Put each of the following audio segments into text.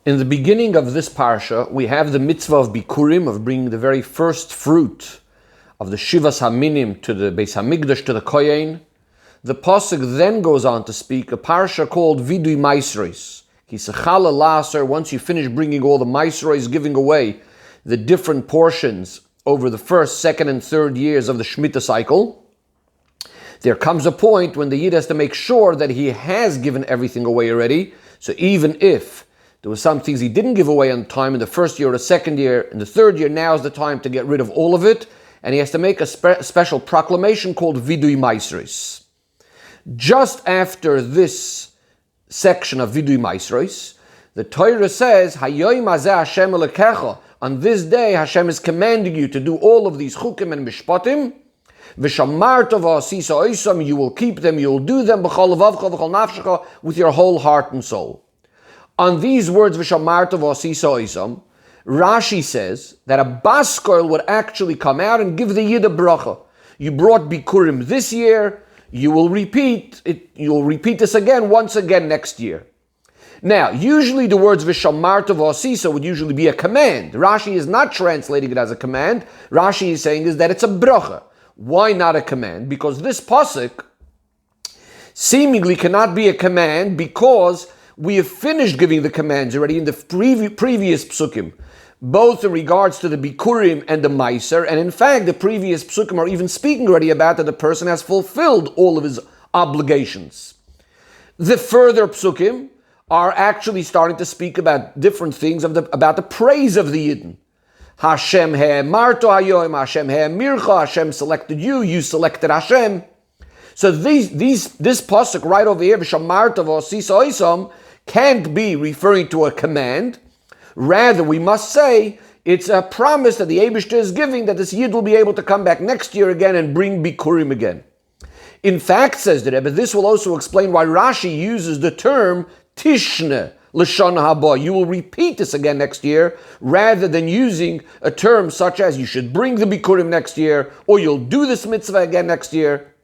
In the beginning of this parsha, we have the mitzvah of Bikurim, of bringing the very first fruit of the Shivas Haminim to the Beis Hamikdash, to the Kohen. The pasuk then goes on to speak a parsha called Vidui Maisros. Kisechala Laser, once you finish bringing all the Maisros, giving away the different portions over the first, second, and third years of the Shemitah cycle, there comes a point when the Yid has to make sure that he has given everything away already. So even if there were some things he didn't give away on time in the first year or the second year, in the third year, now is the time to get rid of all of it. And he has to make a special proclamation called Vidui Maisros. Just after this section of Vidui Maisros, the Torah says, Hayoim hazeh Hashem Elokecha, on this day Hashem is commanding you to do all of these chukim and mishpatim, v'shamarta v'asisa oisam, you will keep them, you will do them, b'chol levavcha v'chol nafshecha, with your whole heart and soul. On these words, v'shamarta v'asisa oisam, Rashi says that a baskoil would actually come out and give the Yid a bracha. You brought Bikurim this year, you will repeat it. You will repeat this again, once again next year. Now, usually the words v'shamarta v'asisa would usually be a command. Rashi is not translating it as a command. Rashi is saying is that it's a bracha. Why not a command? Because this pasuk seemingly cannot be a command because we have finished giving the commands already in the previous psukim, both in regards to the Bikurim and the Meiser, and in fact the previous psukim are even speaking already about that the person has fulfilled all of his obligations. The further psukim are actually starting to speak about different things, about the praise of the Yidden. Hashem he'emarto hayoim, Hashem he'emircha, Hashem selected you, you selected Hashem. So this pasuk right over here, v'shamarta v'asisa oisam, can't be referring to a command. Rather, we must say it's a promise that the Eibishter is giving that this Yid will be able to come back next year again and bring Bikurim again. In fact, says the Rebbe, this will also explain why Rashi uses the term Tishne L'shana haba. You will repeat this again next year, rather than using a term such as you should bring the Bikurim next year, or you'll do this mitzvah again next year.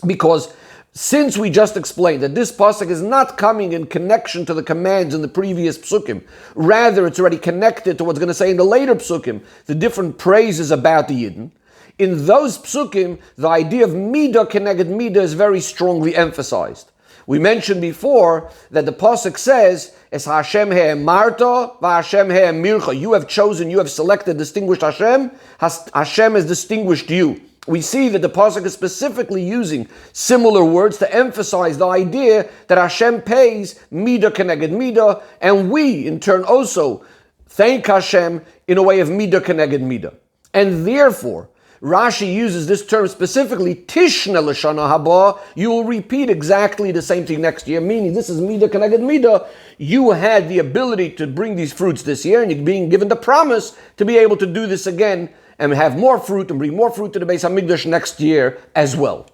Because since we just explained that this pasuk is not coming in connection to the commands in the previous psukim, rather it's already connected to what's going to say in the later psukim, the different praises about the Yidden. In those psukim, the idea of midah keneged midah is very strongly emphasized. We mentioned before that the pasuk says, "Es Hashem he'emarta v'Hashem he'emircha." You have chosen, you have selected, distinguished Hashem. Hashem has distinguished you. We see that the pasuk is specifically using similar words to emphasize the idea that Hashem pays midah keneged midah, and we in turn also thank Hashem in a way of midah keneged midah. And therefore, Rashi uses this term specifically, Tishna l'shana haba. You will repeat exactly the same thing next year, meaning this is midah keneged midah. You had the ability to bring these fruits this year, and you're being given the promise to be able to do this again and have more fruit and bring more fruit to the Beis Hamikdash next year as well.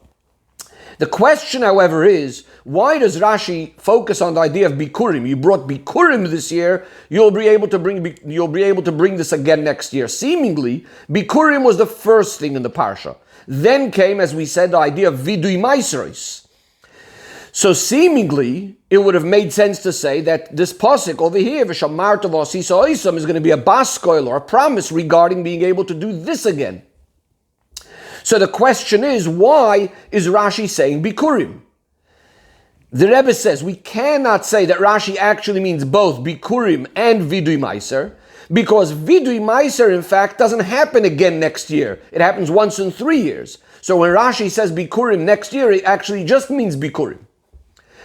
The question, however, is, why does Rashi focus on the idea of Bikurim? You brought Bikurim this year, you'll be able to bring this again next year. Seemingly, Bikurim was the first thing in the parsha. Then came, as we said, the idea of Vidui Maisros. So seemingly, it would have made sense to say that this pasuk over here, v'shamarta v'asisa oisam, is going to be a baskoil or a promise regarding being able to do this again. So the question is, why is Rashi saying Bikurim? The Rebbe says we cannot say that Rashi actually means both Bikurim and Vidui Meiser, because Vidui Meiser, in fact, doesn't happen again next year. It happens once in 3 years. So when Rashi says Bikurim next year, it actually just means Bikurim.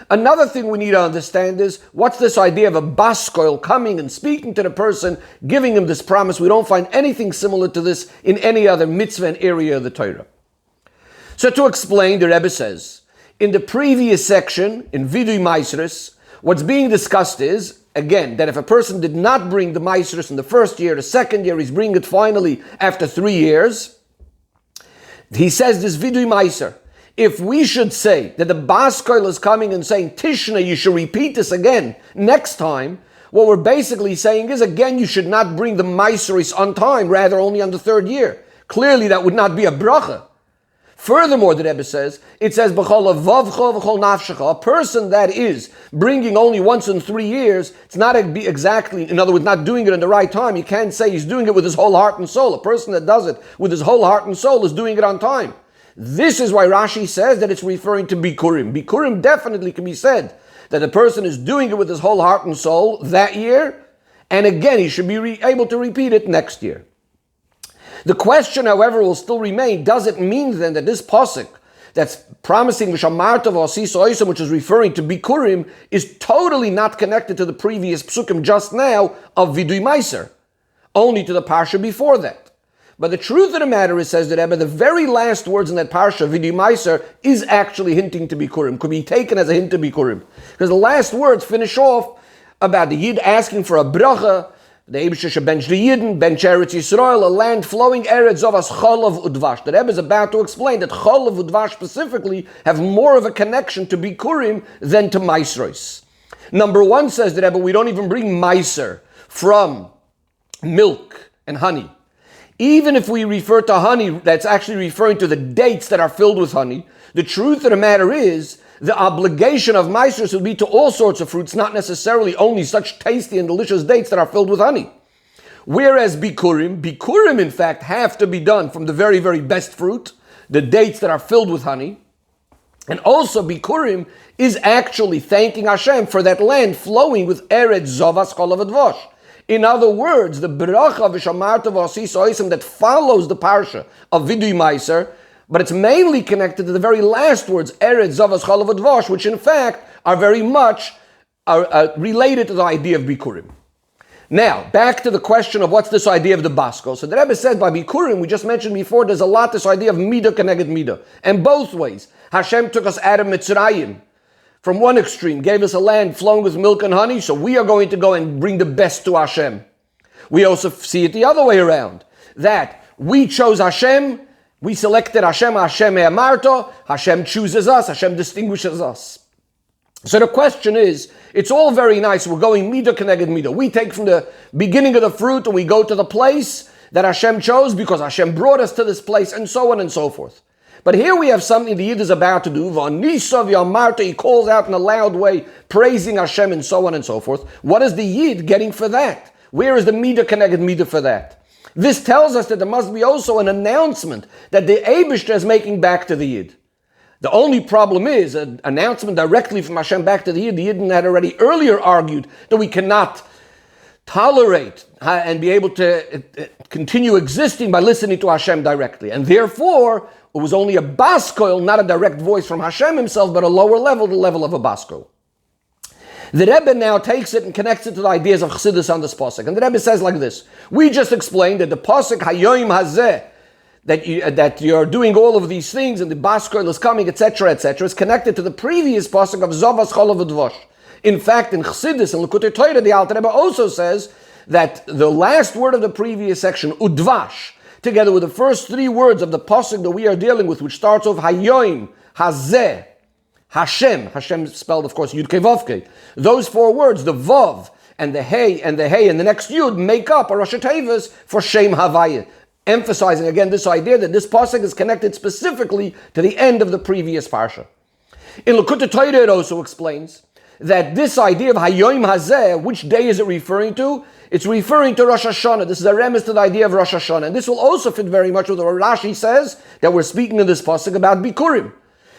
Another thing we need to understand is, what's this idea of a baskoil coming and speaking to the person, giving him this promise? We don't find anything similar to this in any other mitzvah and area of the Torah. So to explain, the Rebbe says, in the previous section, in Vidui Maisros, what's being discussed is, again, that if a person did not bring the Maisros in the first year, the second year, he's bringing it finally after 3 years, he says this Vidui Meiser. If we should say that the baskoil is coming and saying, Tishna, you should repeat this again next time, what we're basically saying is, again, you should not bring the Meiseris on time, rather only on the third year. Clearly, that would not be a bracha. Furthermore, the Rebbe says, it says, B'chol avavcha v'chol nafshecha, a person that is bringing only once in 3 years, it's not exactly, in other words, not doing it in the right time. You can't say he's doing it with his whole heart and soul. A person that does it with his whole heart and soul is doing it on time. This is why Rashi says that it's referring to Bikurim. Bikurim definitely can be said that the person is doing it with his whole heart and soul that year, and again, he should be able to repeat it next year. The question, however, will still remain, does it mean then that this pasuk that's promising V'shamarta v'asiso oisam, which is referring to Bikurim, is totally not connected to the previous psukim just now of Vidui Meiser, only to the parsha before that? But the truth of the matter is, says the Rebbe, the very last words in that parsha, Vidui Meiser, is actually hinting to Bikurim, could be taken as a hint to Bikurim. Because the last words finish off about the Yid asking for a bracha, the Eibusher should bench the Yidden, bench Eretz Yisrael, a land flowing Eretz Zovas Cholav Udvash. The Rebbe is about to explain that Cholav Udvash specifically have more of a connection to Bikurim than to Maisros. Number one, says the Rebbe, we don't even bring Meiser from milk and honey. Even if we refer to honey, that's actually referring to the dates that are filled with honey. The truth of the matter is, the obligation of Maisros would be to all sorts of fruits, not necessarily only such tasty and delicious dates that are filled with honey. Whereas Bikurim in fact have to be done from the very, very best fruit, the dates that are filled with honey. And also Bikurim is actually thanking Hashem for that land flowing with Eretz Zovas Cholav Advosh. In other words, the bracha v'shamarta v'asiso oisam that follows the parsha of Vidui Meiser, but it's mainly connected to the very last words, Eretz Zovas Cholav Advosh, which in fact are very much related to the idea of Bikurim. Now, back to the question of what's this idea of the Basko. So the Rebbe said by Bikurim, we just mentioned before, there's a lot this idea of Midah Keneged Midah. And both ways. Hashem took us out of Mitzrayim. From one extreme, gave us a land flowing with milk and honey, so we are going to go and bring the best to Hashem. We also see it the other way around, that we chose Hashem, we selected Hashem, Hashem E'amarto, Hashem chooses us, Hashem distinguishes us. So the question is, it's all very nice, we're going Midah Keneged Midah. We take from the beginning of the fruit and we go to the place that Hashem chose because Hashem brought us to this place, and so on and so forth. But here we have something the Yid is about to do. He calls out in a loud way, praising Hashem and so on and so forth. What is the Yid getting for that? Where is the Midah Keneged Midah for that? This tells us that there must be also an announcement that the Eibishter is making back to the Yid. The only problem is an announcement directly from Hashem back to the Yid. The Yidden had already earlier argued that we cannot tolerate and be able to continue existing by listening to Hashem directly. And therefore, it was only a baskoil, not a direct voice from Hashem himself, but a lower level, the level of a baskoil. The Rebbe now takes it and connects it to the ideas of Chassidus on this pasuk. And the Rebbe says like this: we just explained that the pasuk Hayoim Hazeh, that you're doing all of these things and the baskoil is coming, etc., is connected to the previous pasuk of Zovas Cholav Advosh. In fact, in Chassidus and Likutei Torah, the Alter Rebbe also says that the last word of the previous section, Udvash, together with the first 3 words of the pasuk that we are dealing with, which starts off Hayoim, Hazeh, Hashem spelled, of course, Yud Kei Vav Kei. Those 4 words, the Vav and the Hey and the Hey and the next Yud, make up a Rosh Tevos for Shem Havayah, emphasizing again this idea that this pasuk is connected specifically to the end of the previous parsha. In Likutei Torah, it also explains that this idea of Hayoim Hazeh, which day is it referring to? It's referring to Rosh Hashanah. This is a remiss to the idea of Rosh Hashanah. And this will also fit very much with what Rashi says, that we're speaking in this pasuk about Bikurim.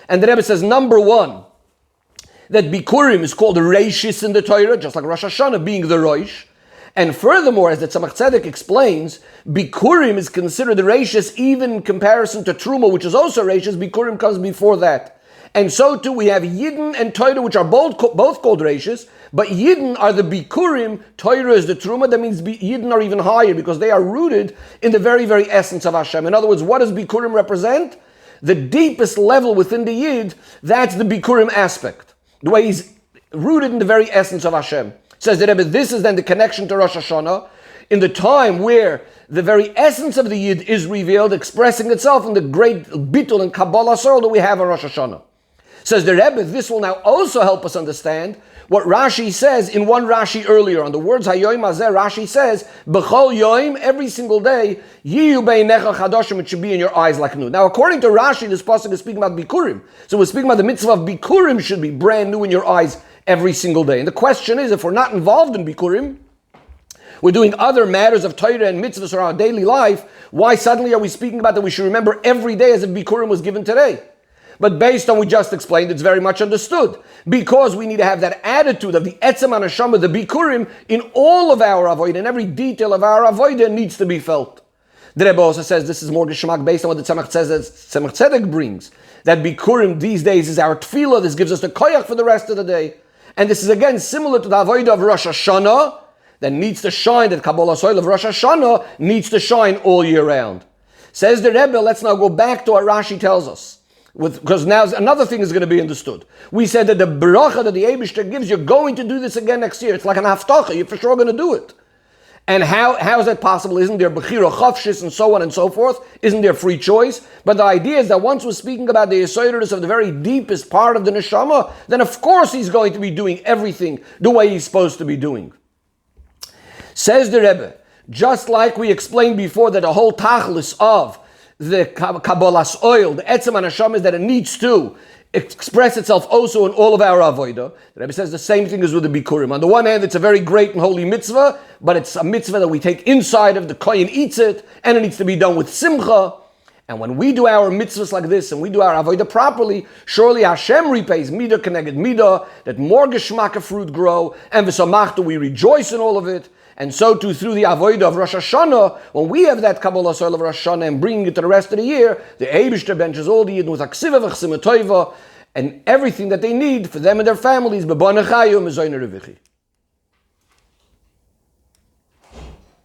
And the Rebbe says, number 1, that Bikurim is called Reishis in the Torah, just like Rosh Hashanah being the Rosh. And furthermore, as the Tzemach Tzedek explains, Bikurim is considered the Reishis even in comparison to Truma, which is also Reishis. Bikurim comes before that. And so too, we have Yidden and Torah, which are both called Reishis, but Yidden are the Bikurim, Torah is the Truma. That means Yidden are even higher because they are rooted in the very, very essence of Hashem. In other words, what does Bikurim represent? The deepest level within the Yid, that's the Bikurim aspect. The way he's rooted in the very essence of Hashem. Says the Rebbe, this is then the connection to Rosh Hashanah, in the time where the very essence of the Yid is revealed, expressing itself in the great Bitul and Kabbalah Sorrel that we have on Rosh Hashanah. Says the Rebbe, this will now also help us understand what Rashi says in one Rashi earlier. On the words Hayoim Hazeh, Rashi says, B'chol Yoim, every single day, Yiyu Beinecha Chadoshim, it should be in your eyes like new. Now, according to Rashi, this pasuk is speaking about Bikurim. So we're speaking about the mitzvah of Bikurim should be brand new in your eyes every single day. And the question is, if we're not involved in Bikurim, we're doing other matters of Torah and mitzvahs around our daily life, why suddenly are we speaking about that we should remember every day as if Bikurim was given today? But based on what we just explained, it's very much understood. Because we need to have that attitude of the Etzem HaNeshama, the Bikurim, in all of our avodah, in every detail of our avodah needs to be felt. The Rebbe also says this is more geschmack based on what the Tzemach Tzedek brings. That Bikurim these days is our tefillah, this gives us the koyach for the rest of the day. And this is again similar to the avodah of Rosh Hashanah, that needs to shine, that Kabbalah Soil of Rosh Hashanah needs to shine all year round. Says the Rebbe, let's now go back to what Rashi tells us. Because now another thing is going to be understood. We said that the bracha that the Eibishter gives, you're going to do this again next year. It's like an haftacha, you're for sure going to do it. And how is that possible? Isn't there bechira chavshis and so on and so forth? Isn't there free choice? But the idea is that once we're speaking about the yesodus of the very deepest part of the neshama, then of course he's going to be doing everything the way he's supposed to be doing. Says the Rebbe, just like we explained before that the whole tachlis of the Kabbalah's oil, the Etzem HaNeshama, is that it needs to express itself also in all of our avodah. The Rebbe says the same thing as with the Bikurim. On the one hand, it's a very great and holy mitzvah, but it's a mitzvah that we take inside of the kohen eats it, and it needs to be done with simcha. And when we do our mitzvahs like this, and we do our avodah properly, surely Hashem repays midah connected midah, that more geschmack of fruit grow, and v'samachtu, we rejoice in all of it. And so too through the avodah of Rosh Hashanah, when we have that Kabbalah Soil of Rosh Hashanah and bringing it to the rest of the year, the Eibishter benches all the Yidden with aksiva v'chsima toiva and everything that they need for them and their families.